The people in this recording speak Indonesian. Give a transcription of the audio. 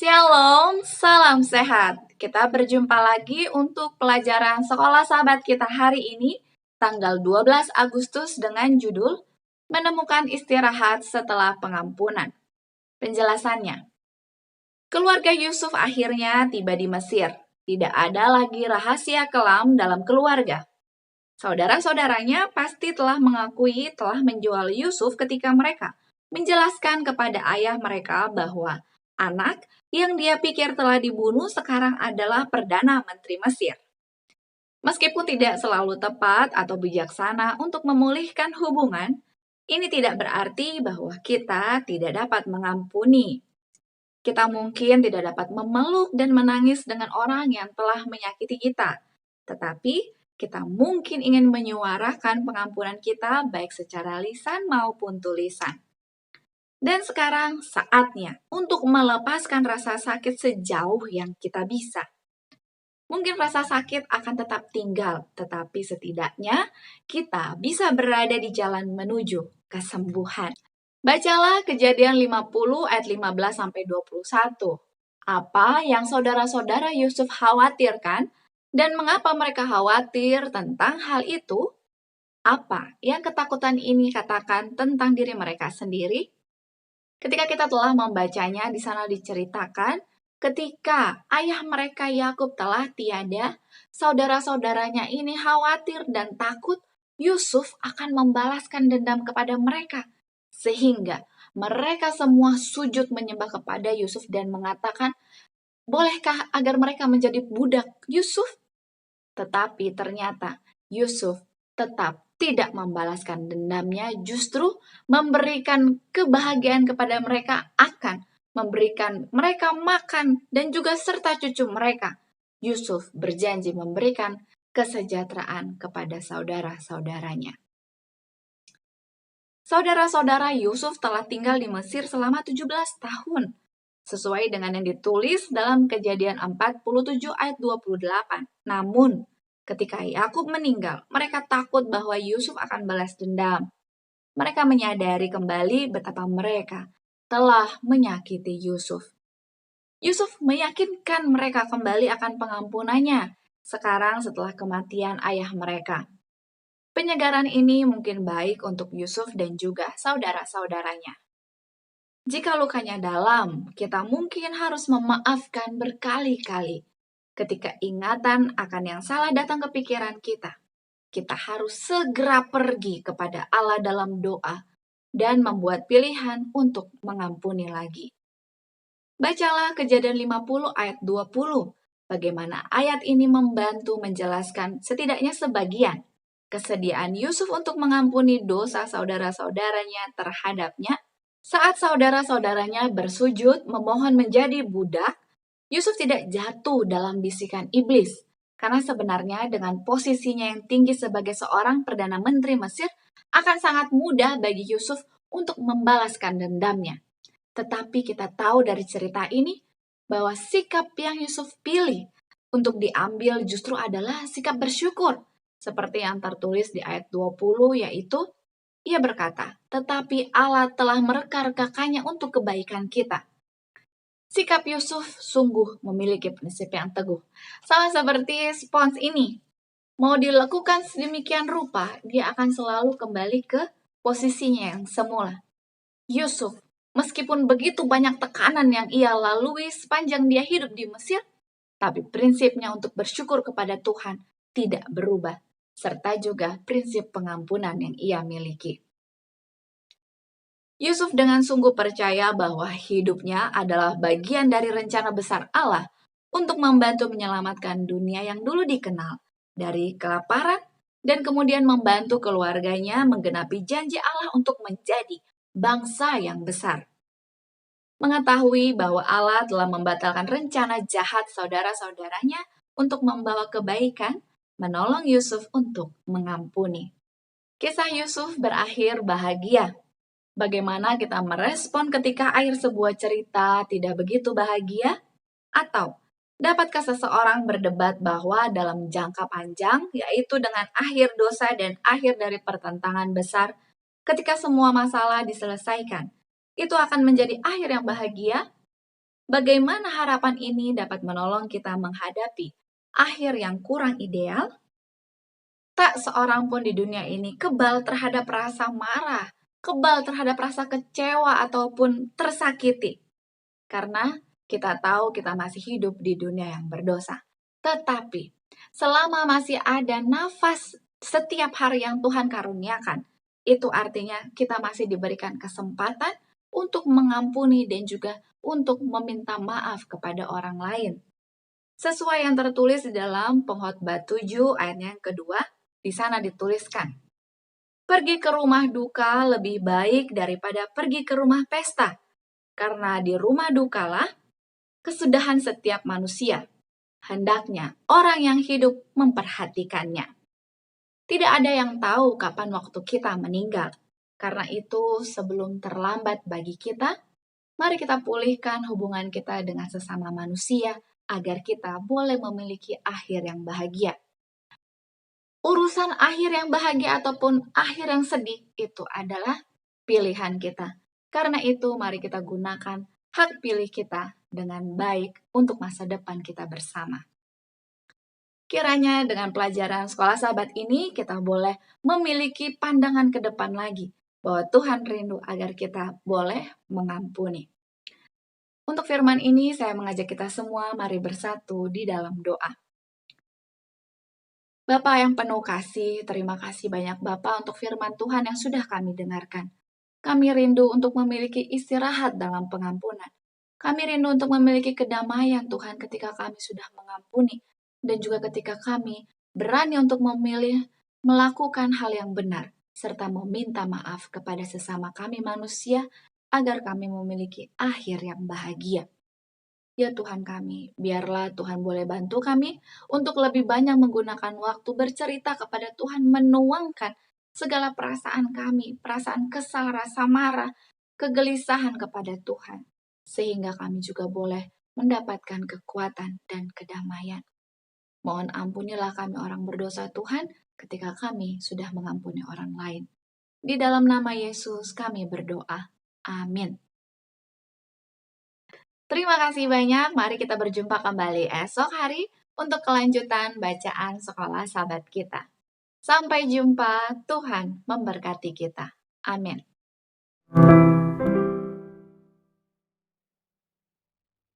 Shalom, salam sehat. Kita berjumpa lagi untuk pelajaran sekolah sahabat kita hari ini, tanggal 12 Agustus dengan judul Menemukan Istirahat Setelah Pengampunan. Penjelasannya, keluarga Yusuf akhirnya tiba di Mesir. Tidak ada lagi rahasia kelam dalam keluarga. Saudara-saudaranya pasti telah mengakui telah menjual Yusuf ketika mereka menjelaskan kepada ayah mereka bahwa anak yang dia pikir telah dibunuh sekarang adalah Perdana Menteri Mesir. Meskipun tidak selalu tepat atau bijaksana untuk memulihkan hubungan, ini tidak berarti bahwa kita tidak dapat mengampuni. Kita mungkin tidak dapat memeluk dan menangis dengan orang yang telah menyakiti kita, tetapi kita mungkin ingin menyuarakan pengampunan kita baik secara lisan maupun tulisan. Dan sekarang saatnya untuk melepaskan rasa sakit sejauh yang kita bisa. Mungkin rasa sakit akan tetap tinggal, tetapi setidaknya kita bisa berada di jalan menuju kesembuhan. Bacalah Kejadian 50 ayat 15-21. Apa yang saudara-saudara Yusuf khawatirkan dan mengapa mereka khawatir tentang hal itu? Apa yang ketakutan ini katakan tentang diri mereka sendiri? Ketika kita telah membacanya, di sana diceritakan ketika ayah mereka Yakub telah tiada, saudara-saudaranya ini khawatir dan takut Yusuf akan membalaskan dendam kepada mereka. Sehingga mereka semua sujud menyembah kepada Yusuf dan mengatakan, bolehkah agar mereka menjadi budak Yusuf? Tetapi ternyata Yusuf tetap tidak membalaskan dendamnya, justru memberikan kebahagiaan kepada mereka, akan memberikan mereka makan dan juga serta cucu mereka. Yusuf berjanji memberikan kesejahteraan kepada saudara-saudaranya. Saudara-saudara Yusuf telah tinggal di Mesir selama 17 tahun, sesuai dengan yang ditulis dalam Kejadian 47 ayat 28. Namun, ketika Yakub meninggal, mereka takut bahwa Yusuf akan balas dendam. Mereka menyadari kembali betapa mereka telah menyakiti Yusuf. Yusuf meyakinkan mereka kembali akan pengampunannya sekarang setelah kematian ayah mereka. Penyegaran ini mungkin baik untuk Yusuf dan juga saudara-saudaranya. Jika lukanya dalam, kita mungkin harus memaafkan berkali-kali. Ketika ingatan akan yang salah datang ke pikiran kita, kita harus segera pergi kepada Allah dalam doa dan membuat pilihan untuk mengampuni lagi. Bacalah Kejadian 50 ayat 20. Bagaimana ayat ini membantu menjelaskan setidaknya sebagian kesediaan Yusuf untuk mengampuni dosa saudara-saudaranya terhadapnya. Saat saudara-saudaranya bersujud memohon menjadi budak, Yusuf tidak jatuh dalam bisikan iblis, karena sebenarnya dengan posisinya yang tinggi sebagai seorang Perdana Menteri Mesir, akan sangat mudah bagi Yusuf untuk membalaskan dendamnya. Tetapi kita tahu dari cerita ini, bahwa sikap yang Yusuf pilih untuk diambil justru adalah sikap bersyukur, seperti yang tertulis di ayat 20, yaitu, ia berkata, tetapi Allah telah mereka-rekanya untuk kebaikan kita. Sikap Yusuf sungguh memiliki prinsip yang teguh. Sama seperti spons ini. Mau dilakukan sedemikian rupa, dia akan selalu kembali ke posisinya yang semula. Yusuf, meskipun begitu banyak tekanan yang ia lalui sepanjang dia hidup di Mesir, tapi prinsipnya untuk bersyukur kepada Tuhan tidak berubah, serta juga prinsip pengampunan yang ia miliki. Yusuf dengan sungguh percaya bahwa hidupnya adalah bagian dari rencana besar Allah untuk membantu menyelamatkan dunia yang dulu dikenal dari kelaparan dan kemudian membantu keluarganya menggenapi janji Allah untuk menjadi bangsa yang besar. Mengetahui bahwa Allah telah membatalkan rencana jahat saudara-saudaranya untuk membawa kebaikan, menolong Yusuf untuk mengampuni. Kisah Yusuf berakhir bahagia. Bagaimana kita merespon ketika akhir sebuah cerita tidak begitu bahagia? Atau dapatkah seseorang berdebat bahwa dalam jangka panjang, yaitu dengan akhir dosa dan akhir dari pertentangan besar, ketika semua masalah diselesaikan, itu akan menjadi akhir yang bahagia? Bagaimana harapan ini dapat menolong kita menghadapi akhir yang kurang ideal? Tak seorang pun di dunia ini kebal terhadap rasa marah, kebal terhadap rasa kecewa ataupun tersakiti. Karena kita tahu kita masih hidup di dunia yang berdosa. Tetapi selama masih ada nafas setiap hari yang Tuhan karuniakan, itu artinya kita masih diberikan kesempatan untuk mengampuni dan juga untuk meminta maaf kepada orang lain. Sesuai yang tertulis di dalam Pengkhotbah 7 ayatnya yang kedua, di sana dituliskan, pergi ke rumah duka lebih baik daripada pergi ke rumah pesta, karena di rumah dukalah kesudahan setiap manusia. Hendaknya orang yang hidup memperhatikannya. Tidak ada yang tahu kapan waktu kita meninggal. Karena itu, sebelum terlambat bagi kita, mari kita pulihkan hubungan kita dengan sesama manusia agar kita boleh memiliki akhir yang bahagia. Urusan akhir yang bahagia ataupun akhir yang sedih itu adalah pilihan kita. Karena itu, mari kita gunakan hak pilih kita dengan baik untuk masa depan kita bersama. Kiranya dengan pelajaran sekolah sahabat ini, kita boleh memiliki pandangan ke depan lagi, bahwa Tuhan rindu agar kita boleh mengampuni. Untuk firman ini, saya mengajak kita semua, mari bersatu di dalam doa. Bapa yang penuh kasih, terima kasih banyak Bapa untuk firman Tuhan yang sudah kami dengarkan. Kami rindu untuk memiliki istirahat dalam pengampunan. Kami rindu untuk memiliki kedamaian Tuhan ketika kami sudah mengampuni. Dan juga ketika kami berani untuk memilih melakukan hal yang benar. Serta meminta maaf kepada sesama kami manusia agar kami memiliki akhir yang bahagia. Ya Tuhan kami, biarlah Tuhan boleh bantu kami untuk lebih banyak menggunakan waktu bercerita kepada Tuhan, menuangkan segala perasaan kami, perasaan kesal, rasa marah, kegelisahan kepada Tuhan. Sehingga kami juga boleh mendapatkan kekuatan dan kedamaian. Mohon ampunilah kami orang berdosa Tuhan ketika kami sudah mengampuni orang lain. Di dalam nama Yesus kami berdoa. Amin. Terima kasih banyak. Mari kita berjumpa kembali esok hari untuk kelanjutan bacaan sekolah sahabat kita. Sampai jumpa. Tuhan memberkati kita. Amin.